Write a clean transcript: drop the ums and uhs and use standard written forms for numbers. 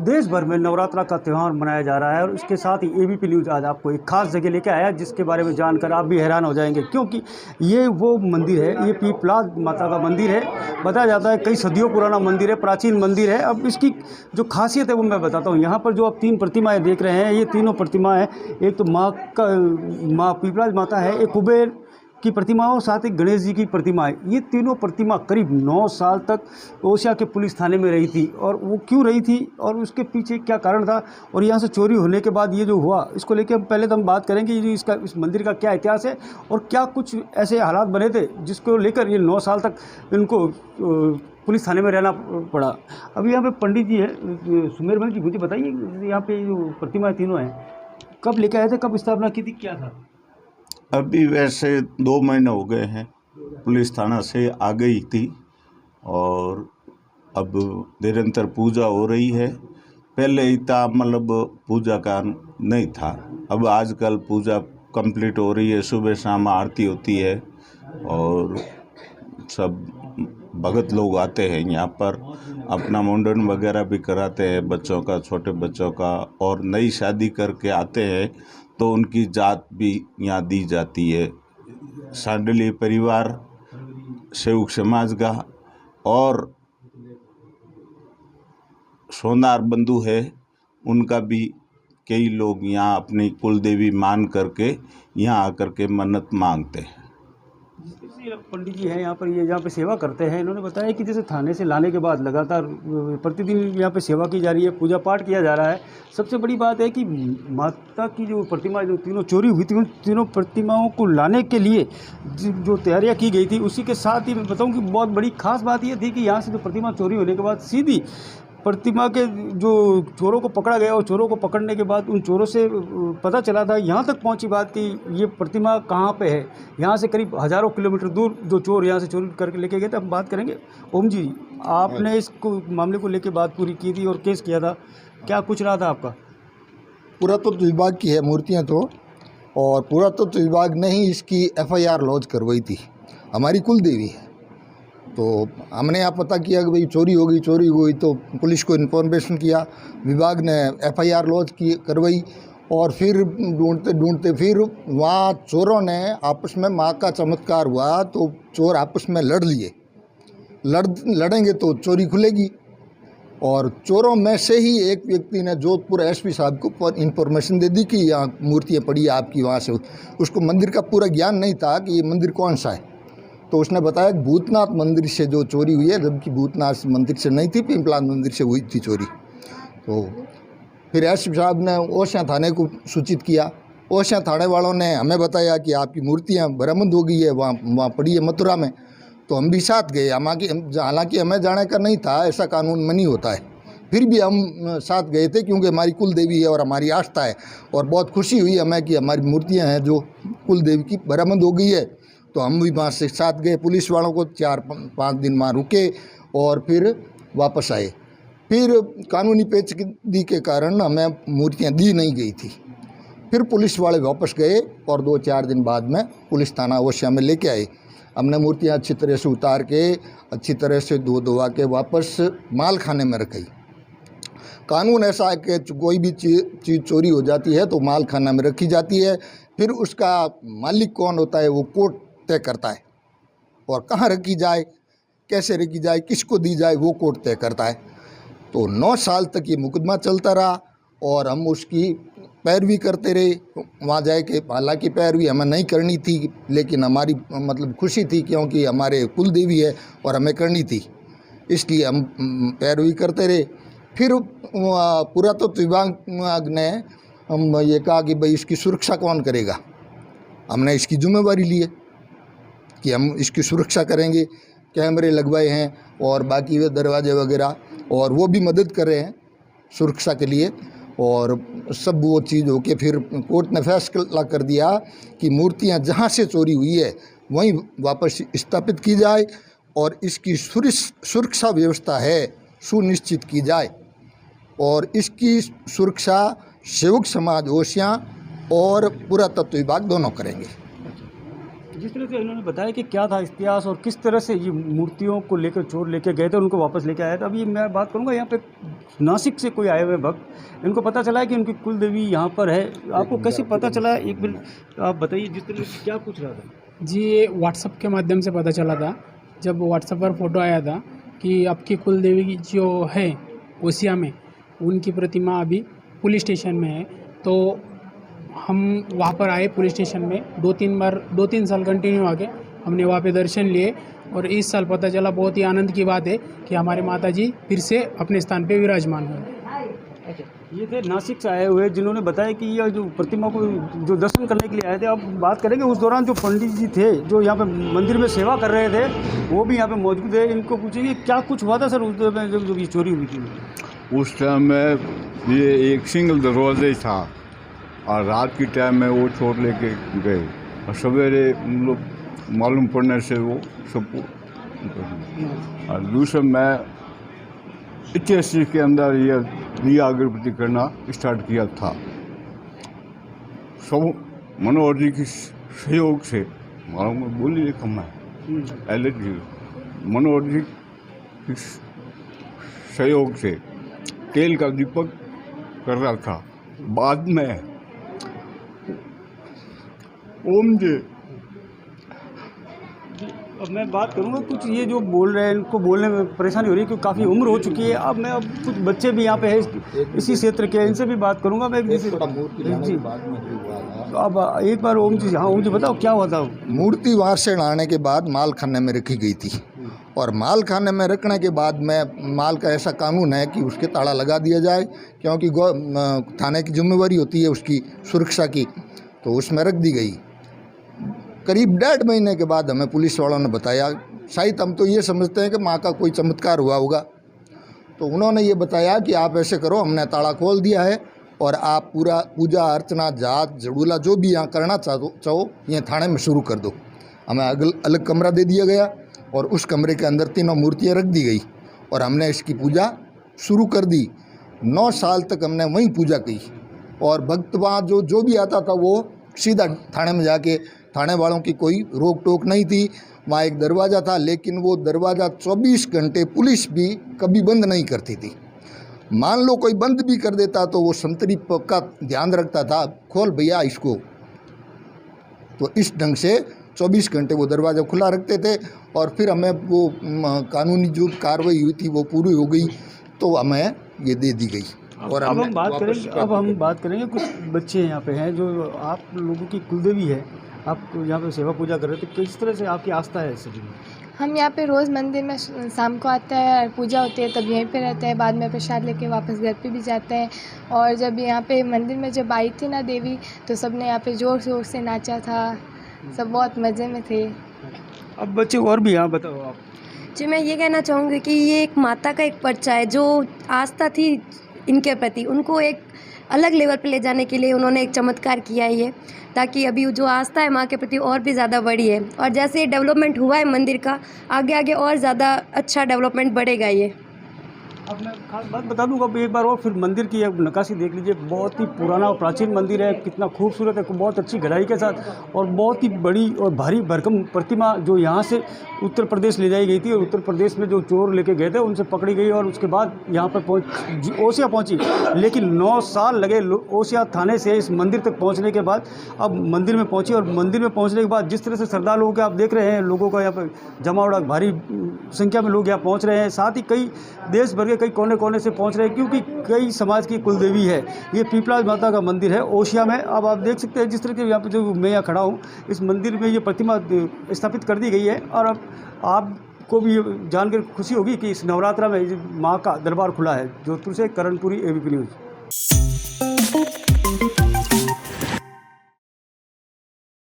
देश भर में नवरात्रा का त्यौहार मनाया जा रहा है और इसके साथ ही एबीपी न्यूज़ आज आपको एक खास जगह लेके आया है जिसके बारे में जानकर आप भी हैरान हो जाएंगे, क्योंकि ये वो मंदिर है, ये पीपलाद माता का मंदिर है। बताया जाता है कई सदियों पुराना मंदिर है, प्राचीन मंदिर है। अब इसकी जो खासियत है वो मैं बताता हूँ। यहाँ पर जो आप 3 प्रतिमाएँ देख रहे हैं, ये तीनों प्रतिमाएँ, एक तो माँ पीपलाद माता है, एक कुबेर की प्रतिमा और साथ ही गणेश जी की प्रतिमा है। ये तीनों प्रतिमा करीब 9 साल तक ओसिया के पुलिस थाने में रही थी। और वो क्यों रही थी और उसके पीछे क्या कारण था और यहाँ से चोरी होने के बाद ये जो हुआ, इसको लेके हम पहले तो हम बात करेंगे इस मंदिर का क्या इतिहास है और क्या कुछ ऐसे हालात बने थे जिसको लेकर ये 9 साल तक इनको पुलिस थाने में रहना पड़ा। अभी यहाँ पे पंडित जी है सुमेर भाई जी, मुझे बताइए यहाँ पे जो प्रतिमाएँ तीनों हैं कब लेके आए थे, कब स्थापना की थी, क्या था? अभी वैसे 2 महीने हो गए हैं, पुलिस थाना से आ गई थी और अब निरंतर पूजा हो रही है। पहले इतना मतलब पूजा का नहीं था, अब आजकल पूजा कंप्लीट हो रही है। सुबह शाम आरती होती है और सब भगत लोग आते हैं यहाँ पर, अपना मुंडन वगैरह भी कराते हैं बच्चों का, छोटे बच्चों का, और नई शादी करके आते हैं तो उनकी जात भी यहाँ दी जाती है। सांडली परिवार, सेवक समाज का और सोनार बंधु है, उनका भी कई लोग यहाँ अपनी कुलदेवी मान करके यहाँ आकर के मन्नत मांगते हैं। पंडित जी हैं यहाँ पर, ये यहाँ पे सेवा करते हैं। इन्होंने बताया कि जैसे थाने से लाने के बाद लगातार प्रतिदिन यहाँ पे सेवा की जा रही है, पूजा पाठ किया जा रहा है। सबसे बड़ी बात है कि माता की जो प्रतिमा जो तीनों चोरी हुई थी, उन तीनों प्रतिमाओं को लाने के लिए जो तैयारियाँ की गई थी, उसी के साथ ही मैं बताऊँ कि बहुत बड़ी खास बात ये थी कि यहाँ से जो प्रतिमा चोरी होने के बाद सीधी प्रतिमा के जो चोरों को पकड़ा गया और चोरों को पकड़ने के बाद उन चोरों से पता चला था, यहाँ तक पहुँची बात कि ये प्रतिमा कहाँ पे है। यहाँ से करीब हज़ारों किलोमीटर दूर जो चोर यहाँ से चोरी करके लेके गए थे। हम बात करेंगे ओम जी, आपने इसको मामले को लेके बात पूरी की थी और केस किया था, क्या कुछ रहा था आपका? पुरातत्व विभाग की है मूर्तियाँ तो, और पुरातत्व विभाग ने ही इसकी FIR लॉन्च करवाई थी। हमारी कुलदेवी है तो हमने यहाँ पता किया कि भाई चोरी हो गई तो पुलिस को इन्फॉर्मेशन किया, विभाग ने FIR लॉन्च की करवाई और फिर ढूंढते फिर वहाँ चोरों ने आपस में, माँ का चमत्कार हुआ तो चोर आपस में लड़ लिए। लड़ेंगे तो चोरी खुलेगी। और चोरों में से ही एक व्यक्ति ने जोधपुर SP साहब को इन्फॉर्मेशन दे दी कि यहाँ मूर्तियाँ पड़ी आपकी, वहाँ से। उसको मंदिर का पूरा ज्ञान नहीं था कि ये मंदिर कौन सा है, तो उसने बताया कि भूतनाथ मंदिर से जो चोरी हुई है, जबकि भूतनाथ मंदिर से नहीं थी, पीपलाद मंदिर से हुई थी चोरी। तो फिर SP साहब ने ओसिया थाने को सूचित किया। ओसिया थाने वालों ने हमें बताया कि आपकी मूर्तियाँ बरामद हो गई है, वहाँ पड़ी है मथुरा में। तो हम भी साथ गए, हालांकि हमें जाने का नहीं था, ऐसा कानून में नहीं होता है, फिर भी हम साथ गए थे क्योंकि हमारी कुल देवी है और हमारी आस्था है। और बहुत खुशी हुई हमें कि हमारी मूर्तियाँ हैं जो कुल देवी की बरामद हो गई है। तो हम भी वहाँ से साथ गए, पुलिस वालों को 4-5 दिन वहाँ रुके और फिर वापस आए। फिर कानूनी पेचीदगी के कारण हमें मूर्तियाँ दी नहीं गई थी। फिर पुलिस वाले वापस गए और 2-4 दिन बाद में पुलिस थाना ओसिया में लेके आए। हमने मूर्तियाँ अच्छी तरह से उतार के, अच्छी तरह से धोवा के वापस माल खाने में रखी। कानून ऐसा है कि कोई भी चीज़ चोरी हो जाती है तो माल खाना में रखी जाती है। फिर उसका मालिक कौन होता है वो कोर्ट तय करता है, और कहाँ रखी जाए, कैसे रखी जाए, किसको दी जाए, वो कोर्ट तय करता है। तो 9 साल तक ये मुकदमा चलता रहा और हम उसकी पैरवी करते रहे वहाँ जाए के। हालांकि पैरवी हमें नहीं करनी थी, लेकिन हमारी मतलब खुशी थी क्योंकि हमारे कुल देवी है और हमें करनी थी, इसलिए हम पैरवी करते रहे। फिर पुरातत्व विभाग ने हम ये कहा कि भाई इसकी सुरक्षा कौन करेगा। हमने इसकी जिम्मेवारी ली है कि हम इसकी सुरक्षा करेंगे। कैमरे लगवाए हैं और बाकी वे दरवाजे वगैरह, और वो भी मदद कर रहे हैं सुरक्षा के लिए। और सब वो चीज़ हो के फिर कोर्ट ने फैसला कर दिया कि मूर्तियां जहां से चोरी हुई है वहीं वापस स्थापित की जाए और इसकी सुरक्षा व्यवस्था है सुनिश्चित की जाए। और इसकी सुरक्षा सेवक समाज ओसिया और पुरातत्व विभाग दोनों करेंगे। जिस तरह से इन्होंने बताया कि क्या था इतिहास और किस तरह से ये मूर्तियों को लेकर चोर लेके गए थे, उनको वापस लेके आया था। अभी मैं बात करूंगा यहाँ पे नासिक से कोई आए हुए भक्त, इनको पता चला है कि उनकी कुल देवी यहाँ पर है। आपको कैसे पता चला? एक मिनट आप बताइए, जिस तरह से क्या पूछ रहा था जी। ये व्हाट्सअप के माध्यम से पता चला था, जब व्हाट्सअप पर फ़ोटो आया था कि आपकी कुल देवी की जो है ओसिया में, उनकी प्रतिमा अभी पुलिस स्टेशन में है। तो हम वहाँ पर आए पुलिस स्टेशन में, 2-3 साल कंटिन्यू आके हमने वहाँ पे दर्शन लिए, और इस साल पता चला, बहुत ही आनंद की बात है कि हमारे माता जी फिर से अपने स्थान पे विराजमान हुए। ये थे नासिक से आए हुए जिन्होंने बताया कि यह जो प्रतिमा को जो दर्शन करने के लिए आए थे। अब बात करेंगे उस दौरान जो पंडित जी थे जो यहाँ पे मंदिर में सेवा कर रहे थे, वो भी यहाँ पे मौजूद है। इनको पूछेंगे क्या कुछ हुआ था सर उस समय जब ये चोरी हुई थी? उस टाइम में ये एक सिंगल दरवाज़ा ही था, और रात की टाइम में वो चोर लेके गए, और सवेरे मतलब मालूम पड़ने से वो सबको। और दूसरा मैं 81 के अंदर ये दिया अगरबत्ती करना स्टार्ट किया था। सब मनोहर जी की सहयोग से, मालूम बोली लिखा मैं पहले जी, मनोहर जी की सहयोग से तेल का दीपक कर रहा था। बाद में ओम जी, अब मैं बात करूँगा कुछ ये जो बोल रहे हैं इनको बोलने में परेशानी हो रही है क्योंकि काफ़ी उम्र हो चुकी है। अब कुछ बच्चे भी यहाँ पे हैं इसी क्षेत्र के, इनसे भी बात करूँगा मैं जी। अब एक बार ओम जी, हाँ ओम जी बताओ क्या हुआ था? मूर्ति वहाँ से लाने के बाद माल खाने में रखी गई थी, और माल खाने में रखने के बाद में माल का ऐसा कानून है कि उसके ताला लगा दिया जाए, क्योंकि थाने की जिम्मेवारी होती है उसकी सुरक्षा की, तो उसमें रख दी गई। करीब 1.5 महीने के बाद हमें पुलिस वालों ने बताया, शायद हम तो ये समझते हैं कि माँ का कोई चमत्कार हुआ होगा, तो उन्होंने ये बताया कि आप ऐसे करो, हमने ताला खोल दिया है और आप पूरा पूजा अर्चना जात जड़ूला जो भी यहाँ करना चाहो ये थाने में शुरू कर दो। हमें अलग कमरा दे दिया गया और उस कमरे के अंदर 3 मूर्तियाँ रख दी गई और हमने इसकी पूजा शुरू कर दी। 9 साल तक हमने वहीं पूजा की, और भक्त वहाँ जो भी आता था वो सीधा थाने में जाके, थाने वालों की कोई रोक टोक नहीं थी। वहाँ एक दरवाज़ा था, लेकिन वो दरवाज़ा 24 घंटे पुलिस भी कभी बंद नहीं करती थी। मान लो कोई बंद भी कर देता तो वो संतरी का ध्यान रखता था, खोल भैया इसको। तो इस ढंग से 24 घंटे वो दरवाज़ा खुला रखते थे, और फिर हमें वो कानूनी जो कार्रवाई हुई थी वो पूरी हो गई तो हमें ये दे दी गई। और अब हम बात करेंगे कुछ बच्चे यहाँ पे हैं जो आप लोगों की कुलदेवी है, आप यहाँ पे सेवा पूजा कर रहे थे, किस तरह से आपकी आस्था है इससे? हम यहाँ पे रोज़ मंदिर में शाम को आते हैं, पूजा होती है तब यहीं पे रहते हैं, बाद में प्रसाद लेके वापस घर पे भी जाते हैं। और जब यहाँ पे मंदिर में जब आई थी ना देवी, तो सबने यहाँ पे ज़ोर शोर से नाचा था, सब बहुत मज़े में थे। अब बच्चे और भी यहाँ बताओ आप। जी, मैं ये कहना चाहूँगी कि ये एक माता का एक पर्चा है, जो आस्था थी इनके प्रति, उनको एक अलग लेवल पे ले जाने के लिए उन्होंने एक चमत्कार किया है ये, ताकि अभी जो आस्था है माँ के प्रति और भी ज़्यादा बढ़ी है। और जैसे डेवलपमेंट हुआ है मंदिर का, आगे आगे और ज़्यादा अच्छा डेवलपमेंट बढ़ेगा ये। अब मैं खास बात बता दूंगा, एक बार और फिर मंदिर की एक नक्काशी देख लीजिए। बहुत ही पुराना और प्राचीन मंदिर है, कितना खूबसूरत है, बहुत अच्छी गहराई के साथ, और बहुत ही बड़ी और भारी भरकम प्रतिमा जो यहाँ से उत्तर प्रदेश ले जाई गई थी, और उत्तर प्रदेश में जो चोर लेके गए थे उनसे पकड़ी गई, और उसके बाद यहाँ पर ओसिया पहुँची। लेकिन 9 साल लगे ओसिया थाने से इस मंदिर तक पहुँचने के बाद अब मंदिर में पहुँची। और मंदिर में पहुँचने के बाद जिस तरह से श्रद्धालुओं के आप देख रहे हैं, लोगों का यहाँ पर जमावड़ा, भारी संख्या में लोग यहाँ पहुँच रहे हैं। साथ ही कई देश भर के कई कोने कोने से पहुंच रहे हैं, क्योंकि कई समाज की कुलदेवी है। ये पीपलाज माता का मंदिर है ओसिया में। अब आप देख सकते हैं जिस तरह के यहाँ पे जो मैं यहाँ खड़ा हूँ, इस मंदिर में ये प्रतिमा स्थापित कर दी गई है। और अब आपको भी जानकर खुशी होगी कि इस नवरात्रा में माँ का दरबार खुला है। जोधपुर से करणपुरी, ABP न्यूज़।